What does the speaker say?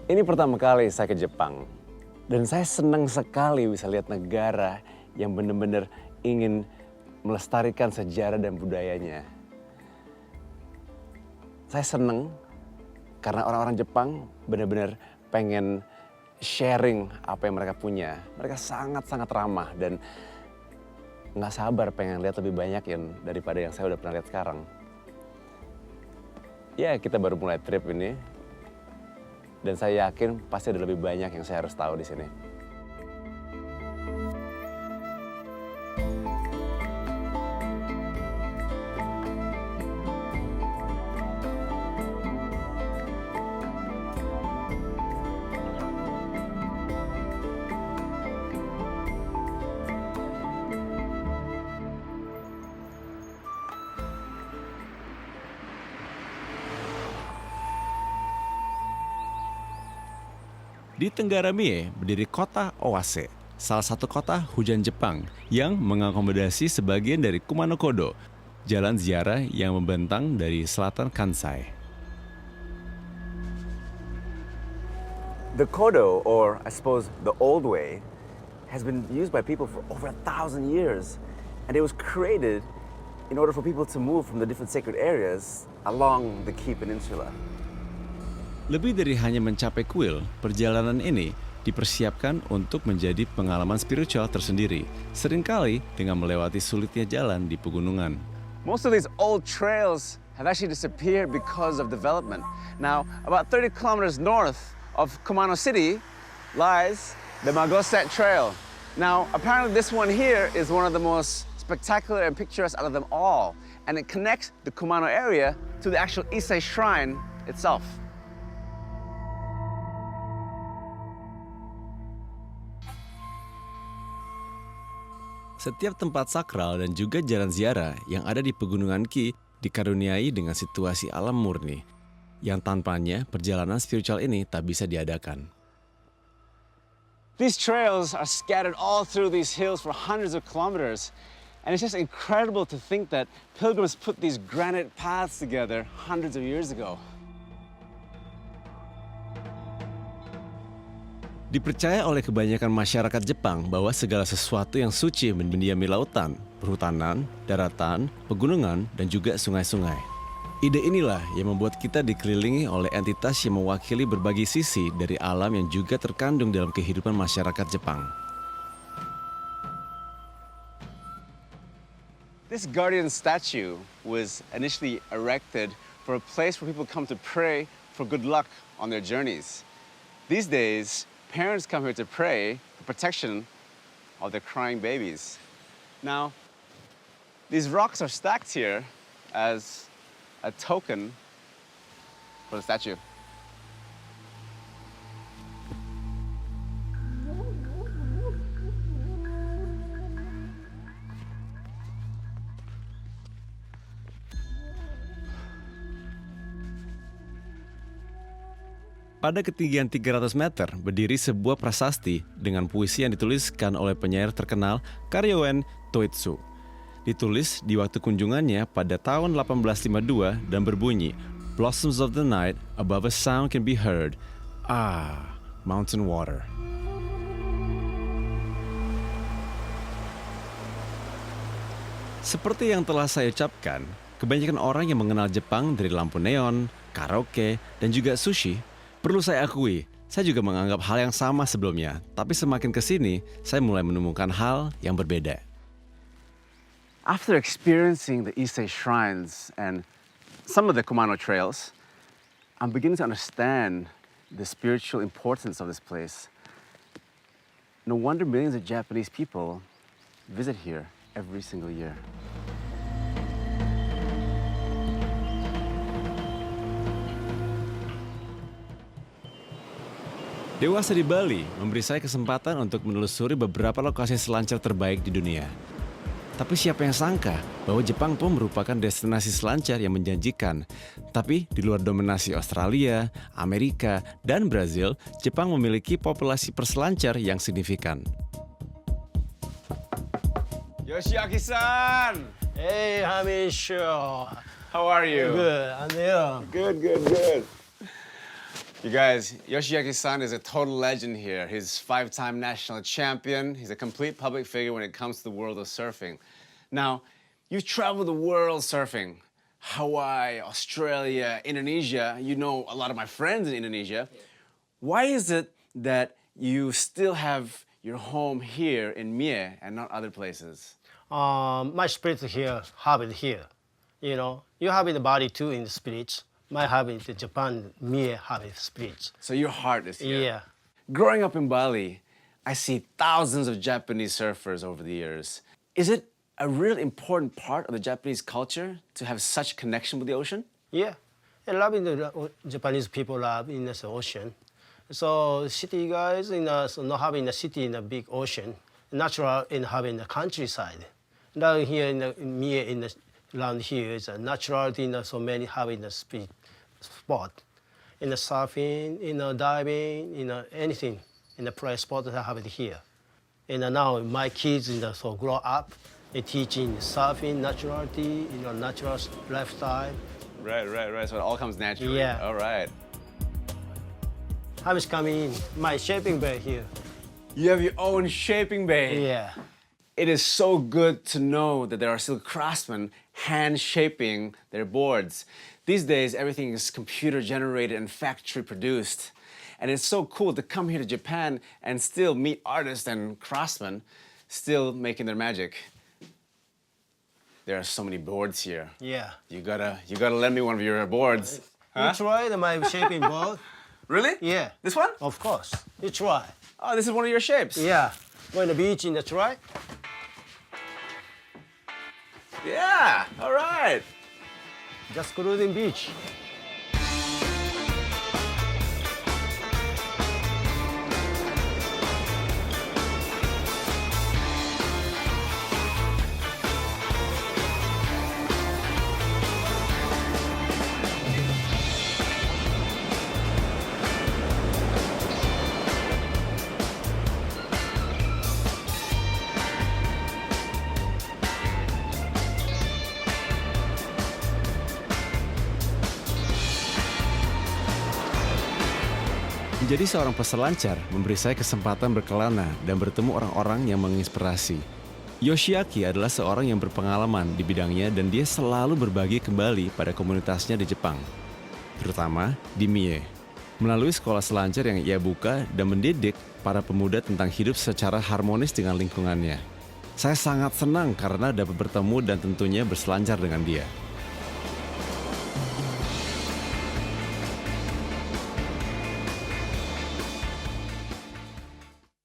Ini pertama kali saya ke Jepang. Dan saya senang sekali bisa lihat negara yang benar-benar ingin melestarikan sejarah dan budayanya. Saya senang karena orang-orang Jepang benar-benar pengen sharing apa yang mereka punya. Mereka sangat-sangat ramah dan nggak sabar pengen lihat lebih banyak daripada yang saya udah pernah lihat sekarang. Ya, kita baru mulai trip ini. Dan saya yakin pasti ada lebih banyak yang saya harus tahu di sini. Di Tenggara Mie berdiri kota Owase, salah satu kota hujan Jepang yang mengakomodasi sebagian dari Kumano-Kodo, jalan ziarah yang membentang dari selatan Kansai. The Kodo, or I suppose the old way, has been used by people for over 1,000 years. And it was created in order for people to move from the different sacred areas along the Kii Peninsula. Lebih dari hanya mencapai kuil, perjalanan ini dipersiapkan untuk menjadi pengalaman spiritual tersendiri, seringkali dengan melewati sulitnya jalan di pegunungan. Most of these old trails have actually disappeared because of development. Now, about 30 kilometers north of Kumano City lies the Magoset Trail. Now, apparently this one here is one of the most spectacular and picturesque out of them all, and it connects the Kumano area to the actual Issei Shrine itself. Setiap tempat sakral dan juga jalan ziarah yang ada di Pegunungan Kii dikaruniai dengan situasi alam murni, yang tanpanya perjalanan spiritual ini tak bisa diadakan. These trails are scattered all through these hills for hundreds of kilometers. And it's just incredible to think that pilgrims put these granite paths together hundreds of years ago. Dipercaya oleh kebanyakan masyarakat Jepang bahwa segala sesuatu yang suci mendiami lautan, perhutanan, daratan, pegunungan, dan juga sungai-sungai. Ide inilah yang membuat kita dikelilingi oleh entitas yang mewakili berbagai sisi dari alam yang juga terkandung dalam kehidupan masyarakat Jepang. This guardian statue was initially erected for a place where people come to pray for good luck on their journeys. These days, parents come here to pray for protection of their crying babies. Now, these rocks are stacked here as a token for the statue. Pada ketinggian 300 meter berdiri sebuah prasasti dengan puisi yang dituliskan oleh penyair terkenal Karyoen Toitsu. Ditulis di waktu kunjungannya pada tahun 1852 dan berbunyi, "Blossoms of the night, above a sound can be heard. Ah, mountain water." Seperti yang telah saya ucapkan, kebanyakan orang yang mengenal Jepang dari lampu neon, karaoke, dan juga sushi. Perlu saya akui, saya juga menganggap hal yang sama sebelumnya, tapi semakin kesini, saya mulai menemukan hal yang berbeda. After experiencing the Issei shrines and some of the Kumano trails, I'm beginning to understand the spiritual importance of this place. No wonder millions of Japanese people visit here every single year. Dewasa di Bali memberi saya kesempatan untuk menelusuri beberapa lokasi selancar terbaik di dunia. Tapi siapa yang sangka bahwa Jepang pun merupakan destinasi selancar yang menjanjikan. Tapi di luar dominasi Australia, Amerika, dan Brazil, Jepang memiliki populasi perselancar yang signifikan. Yoshiaki-san! Hey, Hamish. How are you? Good. And you? Good. You guys, Yoshiaki-san is a total legend here. He's five-time national champion. He's a complete public figure when it comes to the world of surfing. Now, you've traveled the world surfing. Hawaii, Australia, Indonesia. You know a lot of my friends in Indonesia. Why is it that you still have your home here in Mie and not other places? My spirit here, have it here. You know, you have in the body too in the spirit. My have in the Japan, me have it spirit. So your heart is here. Yeah. Growing up in Bali, I see thousands of Japanese surfers over the years. Is it a real important part of the Japanese culture to have such connection with the ocean? Yeah. And loving the Japanese people love in the ocean. So city guys in so not having the city in the big ocean, natural in having the countryside. Down here in Mie in the around here is a natural in so many having the speed spot. In the surfing, in the diving, in anything in the play sport that I have it here. And now my kids in the so grow up, they teaching surfing, naturality, natural lifestyle. Right. So it all comes naturally. Yeah. All right. I was coming in my shaping bay here. You have your own shaping bay. Yeah. It is so good to know that there are still craftsmen hand shaping their boards. These days, everything is computer generated and factory produced. And it's so cool to come here to Japan and still meet artists and craftsmen still making their magic. There are so many boards here. Yeah. You gotta lend me one of your boards. You try my shaping board? Really? Yeah. This one? Of course. You try. Oh, this is one of your shapes. Yeah. Go on the beach in the try. Yeah. All right. Just cruising beach. Menjadi seorang peselancar memberi saya kesempatan berkelana dan bertemu orang-orang yang menginspirasi. Yoshiaki adalah seorang yang berpengalaman di bidangnya dan dia selalu berbagi kembali pada komunitasnya di Jepang, terutama di Mie. Melalui sekolah selancar yang ia buka dan mendidik para pemuda tentang hidup secara harmonis dengan lingkungannya. Saya sangat senang karena dapat bertemu dan tentunya berselancar dengan dia.